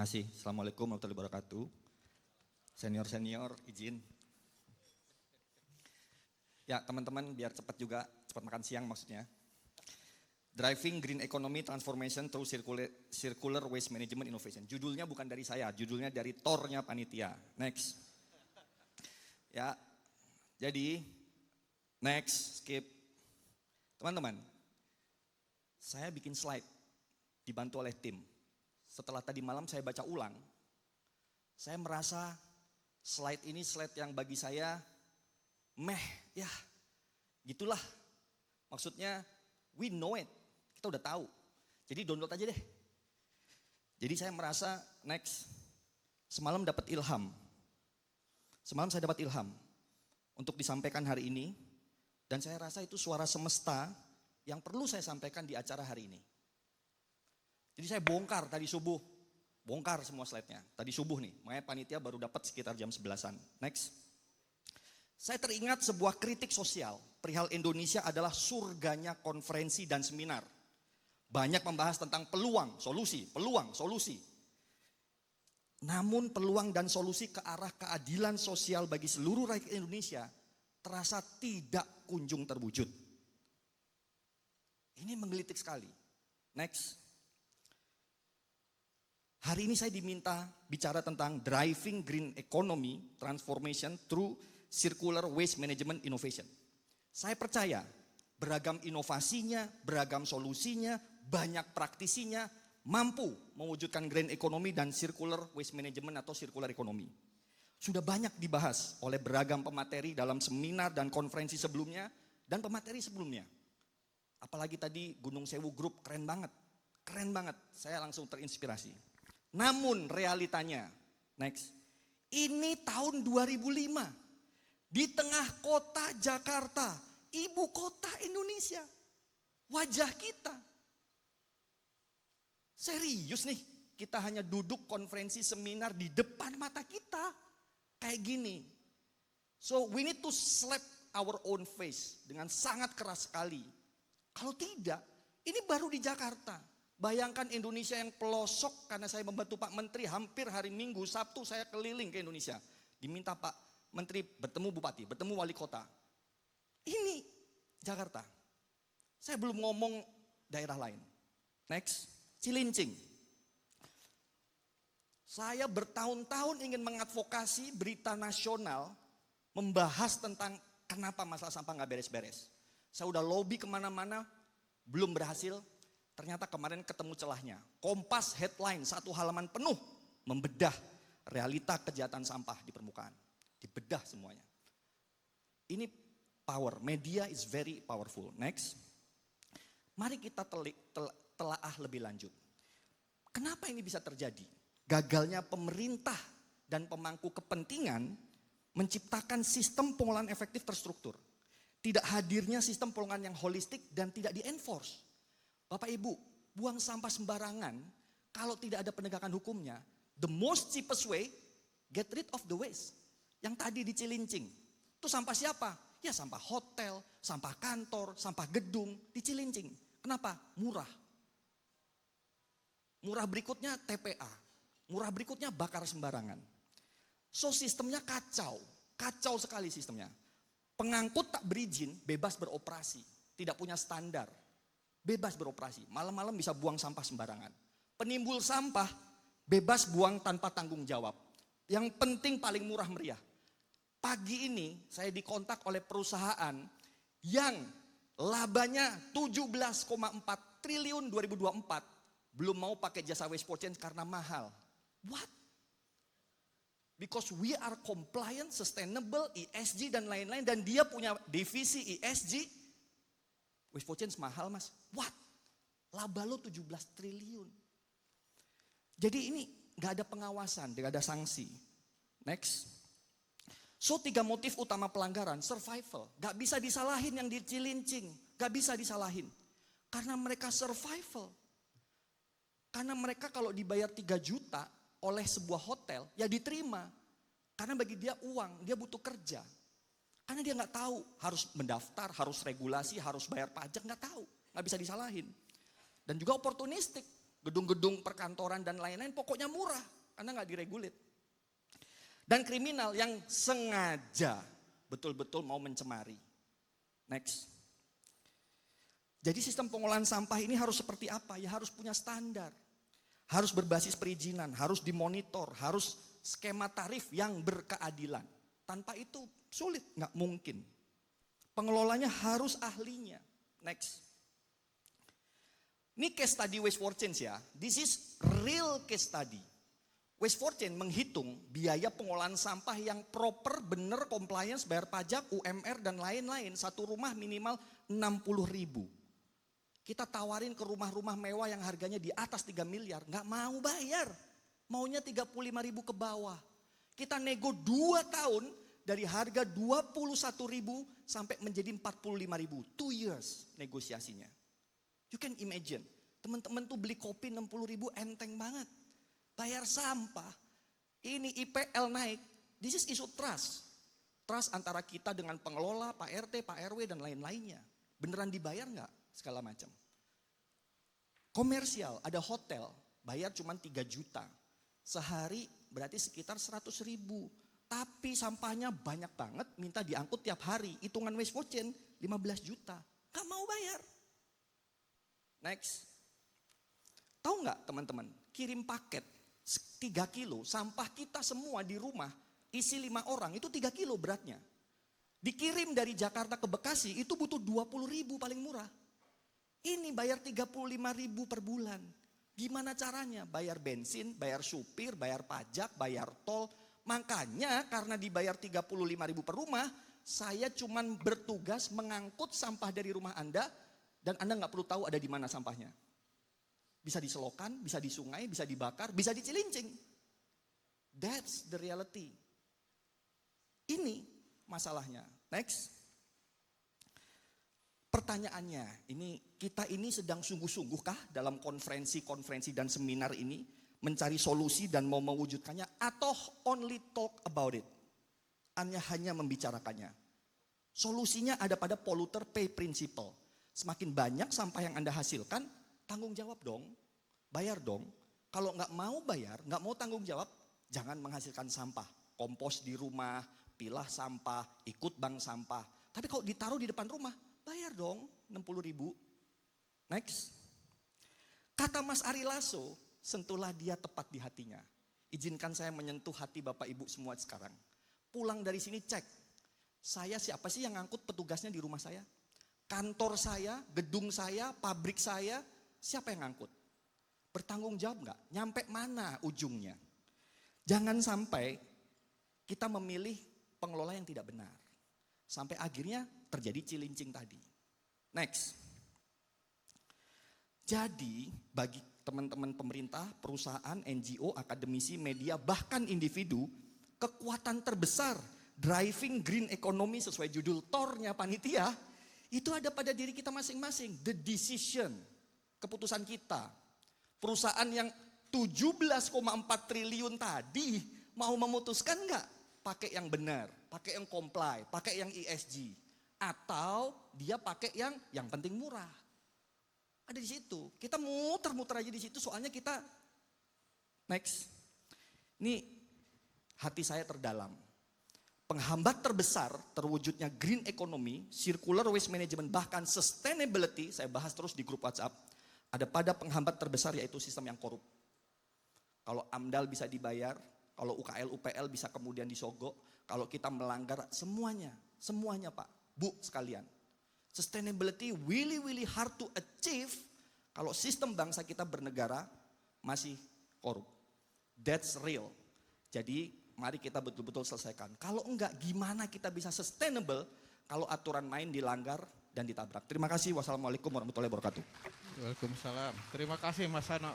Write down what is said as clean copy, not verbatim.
kasih. Assalamualaikum warahmatullahi wabarakatuh. Senior-senior izin. Ya teman-teman biar cepat juga, cepat makan siang maksudnya. Driving Green Economy Transformation through Circular Waste Management Innovation. Judulnya bukan dari saya, judulnya dari tornya panitia. Next. Ya, jadi next, skip. Teman-teman, saya bikin slide, dibantu oleh tim. Setelah tadi malam saya baca ulang, saya merasa slide ini slide yang bagi saya ya gitulah. Maksudnya we know it, kita udah tahu. Jadi download aja deh. Jadi saya merasa next, semalam dapat ilham. Semalam saya dapat ilham untuk disampaikan hari ini. Dan saya rasa itu suara semesta yang perlu saya sampaikan di acara hari ini. Jadi saya bongkar tadi subuh, bongkar semua slide-nya. Tadi subuh nih, makanya panitia baru dapat sekitar jam 11-an. Next. Saya teringat sebuah kritik sosial, perihal Indonesia adalah surganya konferensi dan seminar. Banyak membahas tentang peluang, solusi. Namun peluang dan solusi ke arah keadilan sosial bagi seluruh rakyat Indonesia terasa tidak kunjung terwujud. Ini menggelitik sekali. Next. Hari ini saya diminta bicara tentang driving green economy transformation through circular waste management innovation. Saya percaya beragam inovasinya, beragam solusinya, banyak praktisinya mampu mewujudkan green economy dan circular waste management atau circular economy. Sudah banyak dibahas oleh beragam pemateri dalam seminar dan konferensi sebelumnya dan pemateri sebelumnya. Apalagi tadi Gunung Sewu Group keren banget, saya langsung terinspirasi. Namun realitanya, next, ini tahun 2005, di tengah kota Jakarta, ibu kota Indonesia, wajah kita. Serius nih, kita hanya duduk konferensi seminar di depan mata kita, kayak gini. So we need to slap our own face dengan sangat keras sekali. Kalau tidak, ini baru di Jakarta. Bayangkan Indonesia yang pelosok karena saya membantu Pak Menteri hampir hari Minggu, Sabtu saya keliling ke Indonesia. Diminta Pak Menteri bertemu Bupati, bertemu Wali Kota. Ini Jakarta. Saya belum ngomong daerah lain. Next, Cilincing. Saya bertahun-tahun ingin mengadvokasi berita nasional membahas tentang kenapa masalah sampah nggak beres-beres. Saya udah lobby kemana-mana, belum berhasil. Ternyata kemarin ketemu celahnya. Kompas headline 1 halaman penuh membedah realita kejahatan sampah di permukaan. Dibedah semuanya. Ini power, media is very powerful. Next. Mari kita telaah lebih lanjut. Kenapa ini bisa terjadi? Gagalnya pemerintah dan pemangku kepentingan menciptakan sistem pengolahan efektif terstruktur. Tidak hadirnya sistem pengolahan yang holistik dan tidak di-enforce. Bapak Ibu, buang sampah sembarangan, kalau tidak ada penegakan hukumnya, the most cheapest way, get rid of the waste. Yang tadi di Cilincing, itu sampah siapa? Ya sampah hotel, sampah kantor, sampah gedung, di Cilincing. Kenapa? Murah. Murah berikutnya TPA, murah berikutnya bakar sembarangan. So sistemnya kacau sekali sistemnya. Pengangkut tak berizin, bebas beroperasi, tidak punya standar. Bebas beroperasi, malam-malam bisa buang sampah sembarangan. Penimbul sampah bebas buang tanpa tanggung jawab. Yang penting paling murah meriah. Pagi ini saya dikontak oleh perusahaan yang labanya 17,4 triliun 2024 belum mau pakai jasa waste for change karena mahal. What? Because we are compliant, sustainable, ESG dan lain-lain, dan dia punya divisi ESG. Waste for change mahal mas. What? Laba lo 17 triliun. Jadi ini gak ada pengawasan, gak ada sanksi. Next. So 3 motif utama pelanggaran, survival. Gak bisa disalahin yang di Cilincing. Gak bisa disalahin. Karena mereka survival. Karena mereka kalau dibayar 3 juta oleh sebuah hotel, ya diterima. Karena bagi dia uang, dia butuh kerja. Karena dia nggak tahu harus mendaftar, harus regulasi, harus bayar pajak, nggak tahu, nggak bisa disalahin. Dan juga oportunistik, gedung-gedung perkantoran dan lain-lain pokoknya murah. karena nggak diregulit. Dan kriminal yang sengaja betul-betul mau mencemari. Next. Jadi sistem pengolahan sampah ini harus seperti apa? Ya harus punya standar. Harus berbasis perizinan, harus dimonitor, harus skema tarif yang berkeadilan. Tanpa itu sulit, nggak mungkin. Pengelolanya harus ahlinya. Next. Ini case study Waste for Change ya. This is real case study. Waste for Change menghitung biaya pengolahan sampah yang proper, benar, compliance, bayar pajak, UMR dan lain-lain. Satu rumah minimal 60.000. Kita tawarin ke rumah-rumah mewah yang harganya di atas 3 miliar. Nggak mau bayar. Maunya 35.000 ke bawah. Kita nego 2 tahun dari harga 21.000 sampai menjadi 45.000. 2 years negosiasinya. You can imagine. Teman-teman tuh beli kopi 60.000 enteng banget. Bayar sampah, ini IPL naik, this is isu trust. Trust antara kita dengan pengelola, Pak RT, Pak RW dan lain-lainnya. Beneran dibayar nggak? Segala macam. Komersial, ada hotel, bayar cuma 3 juta. Sehari berarti sekitar 100.000. Tapi sampahnya banyak banget, minta diangkut tiap hari. Hitungan Waste for Change 15 juta. Gak mau bayar. Next. Tahu nggak teman-teman, kirim paket 3 kilo, sampah kita semua di rumah, isi 5 orang, itu 3 kilo beratnya. Dikirim dari Jakarta ke Bekasi, itu butuh 20.000 paling murah. Ini bayar 35.000 per bulan. Gimana caranya? Bayar bensin, bayar supir, bayar pajak, bayar tol. Makanya karena dibayar 35.000 per rumah, saya cuman bertugas mengangkut sampah dari rumah Anda, dan Anda nggak perlu tahu ada di mana sampahnya. Bisa di selokan, bisa di sungai, bisa dibakar, bisa di Cilincing. That's the reality. Ini masalahnya. Next. Pertanyaannya, kita ini sedang sungguh-sungguhkah dalam konferensi dan seminar ini mencari solusi dan mau mewujudkannya atau only talk about it? Hanya membicarakannya. Solusinya ada pada polluter pay principle. Semakin banyak sampah yang Anda hasilkan, tanggung jawab dong, bayar dong. Kalau nggak mau bayar, nggak mau tanggung jawab, jangan menghasilkan sampah. Kompos di rumah, pilah sampah, ikut bank sampah. Tapi kalau ditaruh di depan rumah, bayar dong 60.000. Next. Kata Mas Ari Lasso, sentuhlah dia tepat di hatinya. Izinkan saya menyentuh hati Bapak Ibu semua sekarang. Pulang dari sini cek, saya siapa sih yang ngangkut petugasnya di rumah saya? Kantor saya, gedung saya, pabrik saya, siapa yang ngangkut? Bertanggung jawab nggak? Nyampe mana ujungnya? Jangan sampai kita memilih pengelola yang tidak benar. Sampai akhirnya terjadi Cilincing tadi. Next. Jadi bagi teman-teman pemerintah, perusahaan, NGO, akademisi, media, bahkan individu, kekuatan terbesar driving green economy sesuai judul TOR-nya panitia, itu ada pada diri kita masing-masing. The decision, keputusan kita. Perusahaan yang 17,4 triliun tadi mau memutuskan nggak pakai yang benar, pakai yang comply, pakai yang ESG, atau dia pakai yang penting murah. Ada di situ. Kita muter-muter aja di situ soalnya kita next. Ini hati saya terdalam. Penghambat terbesar terwujudnya green economy, circular waste management, bahkan sustainability, saya bahas terus di grup WhatsApp, ada pada penghambat terbesar yaitu sistem yang korup. Kalau AMDAL bisa dibayar, kalau UKL, UPL bisa kemudian disogok, kalau kita melanggar semuanya Pak, Bu sekalian. Sustainability really hard to achieve kalau sistem bangsa kita bernegara masih korup. That's real. Jadi mari kita betul-betul selesaikan. Kalau enggak, gimana kita bisa sustainable kalau aturan main dilanggar dan ditabrak. Terima kasih. Wassalamualaikum warahmatullahi wabarakatuh. Waalaikumsalam. Terima kasih Mas Hana.